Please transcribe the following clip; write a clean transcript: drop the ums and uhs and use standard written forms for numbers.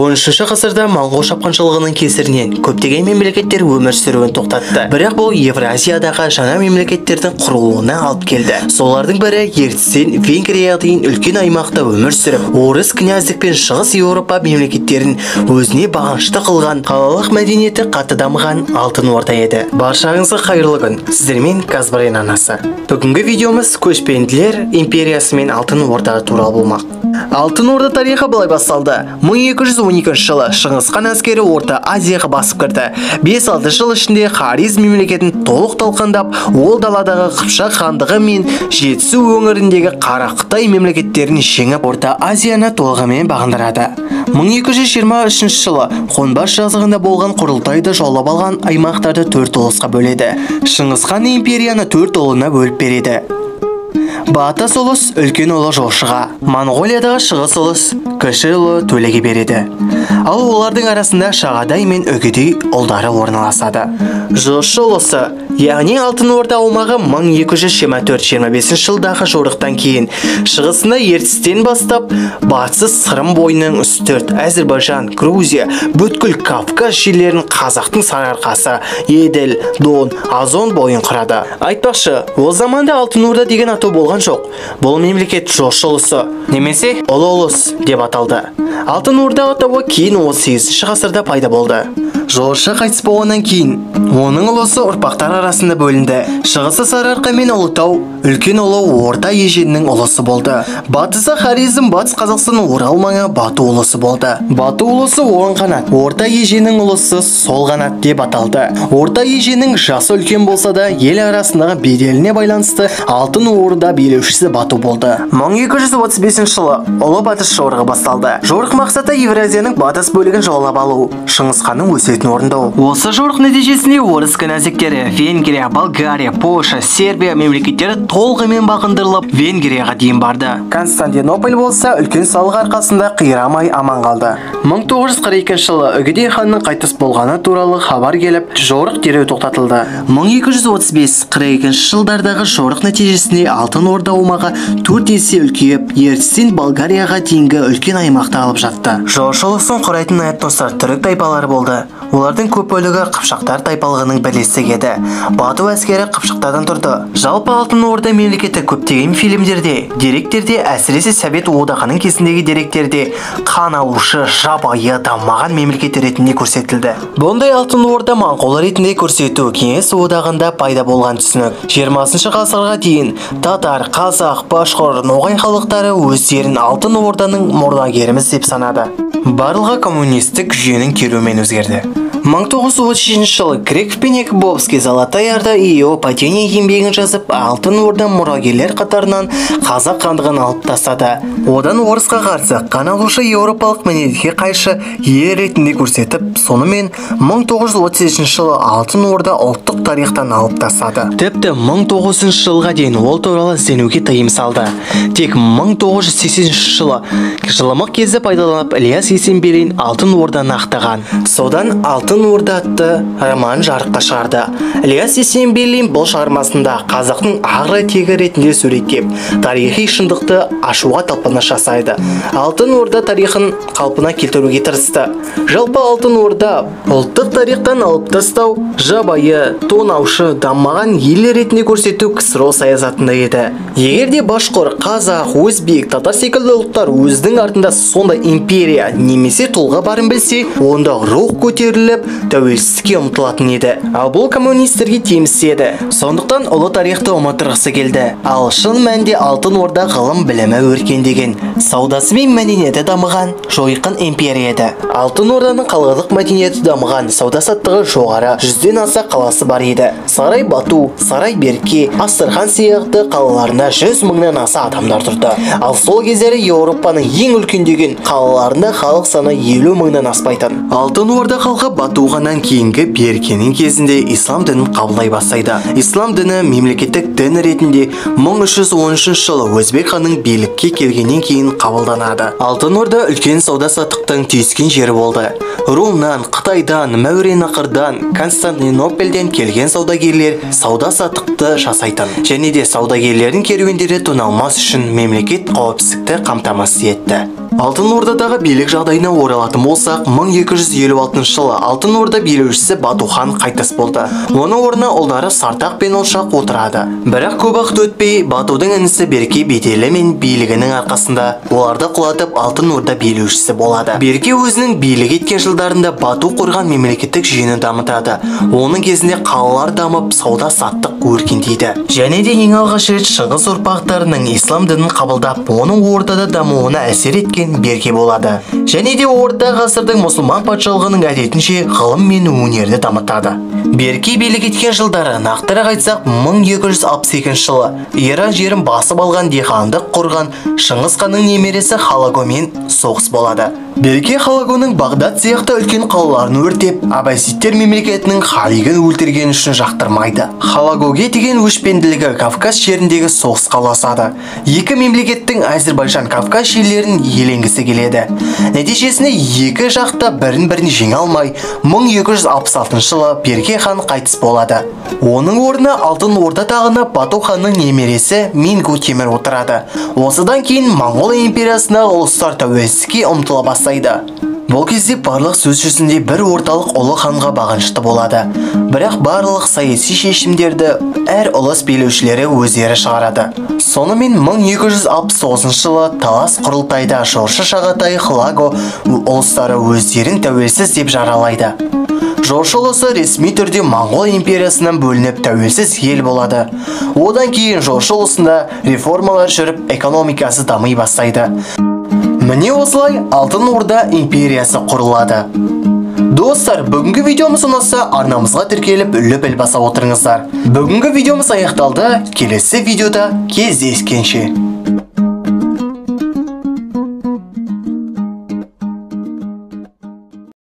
13 ғасырда моңғол шапқыншылығының кесірінен көптеген мемлекеттер өмір сүруін тоқтатты. Бірақ бұл Евразиядағы жаңа мемлекеттердің құрылуына алып келді. Солардың бірі ертістен Венгрияға дейін үлкен аймақта өмір сүріп, орыс князьдік пен шығыс Еуропа мемлекеттерін өзіне бағынышты қылған, қалалық мәдениеті қатты дамыған Алтын Орда еді. Баршаңызға қайырлы күн. Сіздермен Казбарен анасы. Бүгінгі видеомыз көшпенділер империясы мен Алтын Орда туралы болмақ. Алтын Орда тарихы былай басталды. 1212 жылы Шыңғыс хан әскері Орта Азияға басып кірді. 5-6 жыл ішінде Хорезм мемлекетін толық талқандап, ол даладағы Қыпшақ хандығы мен Жетісу өңіріндегі Қара Қытай мемлекеттерін жеңіп, Орта Азияны толығымен бағындырады. 1223 жылы Қонбас жазығында болған құрылтайды жаулап алған аймақтарды 4 ұлысқа бөледі. Шыңғыс хан империяны 4 ұлына бөліп береді. Батыс ұлыс үлкен ұлы Жошыға, Монғолиядағы шығыс ұлыс кіші ұлы Төлеге береді. Ал олардың арасында Шағадай мен Үгедей ұлдары орналасады. Жошы ұлысы, яғни Алтын Орда аумағы 1224-25 жылдағы жорықтан кейін шығысында ертістен бастап, батысы Сырым бойының үстірт, Әзербайжан, Грузия, бүткіл Кавказ жерлерін қазақтың сарыарқасы, Еділ, Дон, Азон бойын құрады. Айтпақшы, ол заманда Алтын Орда деген атау болған жоқ. Бұл мемлекет Жошы ұлысы, немесе Ұлы ұлыс деп аталды. Алтын Орда атауы кейін 18 ғасырда пайда болды. Жошы қайтыс болғаннан кейін оның ұлысы ұрпақтар арасында бөлінді. Шығысы Сарыарқа мен Ұлытау үлкен ұлы Орта Еженнің ұлысы болды. Батысы Хорезм, батыс Қазақстан Орал маңы Бату ұлысы болды. Бату ұлысы оң қанат, Орта Еженнің ұлысы сол қанат деп аталды. Орта Еженнің жасы үлкен болса да, ел арасындағы беделіне байланысты Алтын Орда билеушісі Бату болды. 1235 жылы ұлы батыс жорығы басталды. Жорық мақсаты Евразияның батыс бөлігін жаулап алу, Шыңғыс ханның өсиетін орындау. Осы жорық нәтижесінде орыс князьдіктері Венгрия, Болгария, Польша, Сербия мемлекеттері толығымен бағындырылып, Венгрияға дейін барды. Константинополь болса үлкен салық арқасында қирамай аман қалды. 1942 жылы Үгедей ханның қайтыс болғаны туралы хабар келіп, жорық дереу тоқтатылды. 1235-42 жылдардағы жорық нәтижесінде Алтын Орда аумағы 4 есе үлкейіп, ертістен Болгарияға дейінгі үлкен аймақты алып жатты. Жошы ұлысын құрайтын этностар түрік тайпалары болды. Олардың көп бөлігі Қыпшақтар тайпалығының бірлестігі еді. Бату әскері Қыпшақтардан тұрды. Жалпы Алтын Орда мемлекеті көптеген фильмдерде, деректерде, әсіресе Совет одағының кезіндегі деректерде қан алушы, жабайы, дамыған мемлекет ретінде көрсетілді. Бұндай Алтын Орда моңғол ретінде көрсету Кеңес одағында пайда болған түсінік. 20 ғасырға дейін татар, қазақ, башқұр, ноғай халықтары өздерін Алтын Орданың мұрдагеріміз деп санады. Барлығы коммунистік жүйенің келуімен өзгерді. 1933 жылы Греков пен Якубовский Золотая Орда и его падение еңбегін жазып, Алтын Орда мұрагерлер қатарынан қазақ хандығын алып тастады. Одан орысқа қарсы қан алушы еуропалық мәдениетке қайшы ел ретінде көрсетіп, сонымен 1933 жылы Алтын Орда ұлттық тарихтан алып тастады. Тіпті 1900 жылға дейін ол туралы ізденуге тыйым салды. Тек 1980 жылы жылымық кезді пайдаланып Ілияс Есенберлин Алтын Орданы ақтаған. Содан Алтын Орда атты роман жарыққа шығарды. Ілияс Есенберлин бұл шығармасында қазақтың ағры тегі ретінде суреттеп, тарихи шындықты ашуға талпыныс жасайды. Алтын Орда тарихын қалпына келтіруге тырысты. Жалпы Алтын Орда ұлттық тарихтан алып тастау, жабайы, тонаушы, даммаған ел ретінде көрсету КСРО саясатында еді. Егерде башқұр, қазақ, өзбек, татар секілді ұлттар өздің артында сондай империя немесе тұлға барын білсе, онда рух көтеріліп, тәуелсіздікке ұмтылатын еді. Ал бұл коммунистерге тиімсіз еді. Сондықтан ұлы тарихты ұмыттырғысы келді. Ал шын мәнінде Алтын Орда ғылым білімі өркендеген, саудасы мен мәдениеті дамыған жойқын империя еді. Алтын Орданың қалалық мәдениеті дамыған, сауда-саттығы жоғары, 100-ден аса қаласы бар еді. Сарай Бату, Сарай Берке, Астархан сияқты қалаларында 100 мыңнан аса адамдар тұрды. Ал сол кездері Еуропаның ең үлкендеген қалаларында халық саны 50 мыңнан аспайтын. Алтын Орда халқы Батуғаннан кейінгі Беркенің кезінде ислам дінін қабылдай бастайды. Ислам діні мемлекеттік дін ретінде 1313 жылы Өзбек ханның билікке келгеннен кейін қабылданады. Алтын Орда үлкен сауда-саттықтың түйіскен жері болды. Румнан, Қытайдан, Мәуереннахрдан, Константинопольден келген саудагерлер сауда-саттықты жасайтын. Және де саудагерлердің керуендері тоналмас үшін мемлекет қауіпсіздікті қамтамасыз етті. Алтын Ордадағы билік жағдайына оралатын болсақ, 1256 жылы Алтын Орда билеушісі Бату хан қайтыс болды. Оның орнына ұлдары Сартақ пен Олшақ отырады. Бірақ көп уақыт өтпей, Батудың інісі Берке беделі мен билігінің арқасында оларды құлатып Алтын Орда билеушісі болады. Берке өзінің билік еткен жылдарында Бату құрған мемлекеттік жүйені дамытады. Оның кезінде қалалар дамып, сауда-саттық өркендейді. Және де ең алғаш рет шығыс ұрпақтарының ислам дінін қабылдап, оның ордада дамуына әсер еткен Берке болады. Және де орта ғасырдың мұсылман патшалығының әдетінше ғылым мен өнерді дамытады. Берке билік еткен жылдары нақтырақ айтсақ 1262 жылы Иран жерін басып алған дихандық құрған Шыңғыс ханның немересі Халагомен соғыс болады. Берке Халагоның Бағдат сияқты үлкен қалаларын өртеп, Аббасидтер мемлекетінің халигін өлтірген үшін жақтырмайды. Халагоге деген өшпенділігі Кавказ жеріндегі соғысқа ұласады. Екі мемлекеттің Әзербайжан Кавказ жерлерін иеленгісі келеді. Нәтижесінде екі жақта бірін-бірін жеңе алмай, 1266 жылы Берке хан қайтыс болады. Оның орнына Алтын Орда тағына Бату ханның немересі Менгу Темір отырады. Осыдан кейін Моңғол империясына ұлыстар тәуелсіздікке ұмтыла бастайды. Бұл кезде барлық сөз жүзінде бір орталық ұлы ханға бағынышты болады. Бірақ барлық саяси шешімдерді әр ұлыс билеушілері өздері шығарады. Сонымен 1269 жылы Талас құрылтайда Жошы Шағатай Хлаго ұлыстары өздерін тәуелсіз деп жаралайды. Жошы ұлысы ресми түрде Моңғол империясынан бөлініп тәуелсіз ел болады. Одан кейін Жошы ұлысында реформалар жүріп, экономикасы дамый бастайды. Міне осылай Алтын Орда империясы құрылады. Достар, бүгінгі видеомыз ұнаса, арнамызға тіркеліп, үліп баса отырыңыздар. Бүгінгі видеомыз аяқталды. Келесі видеода кездескенше.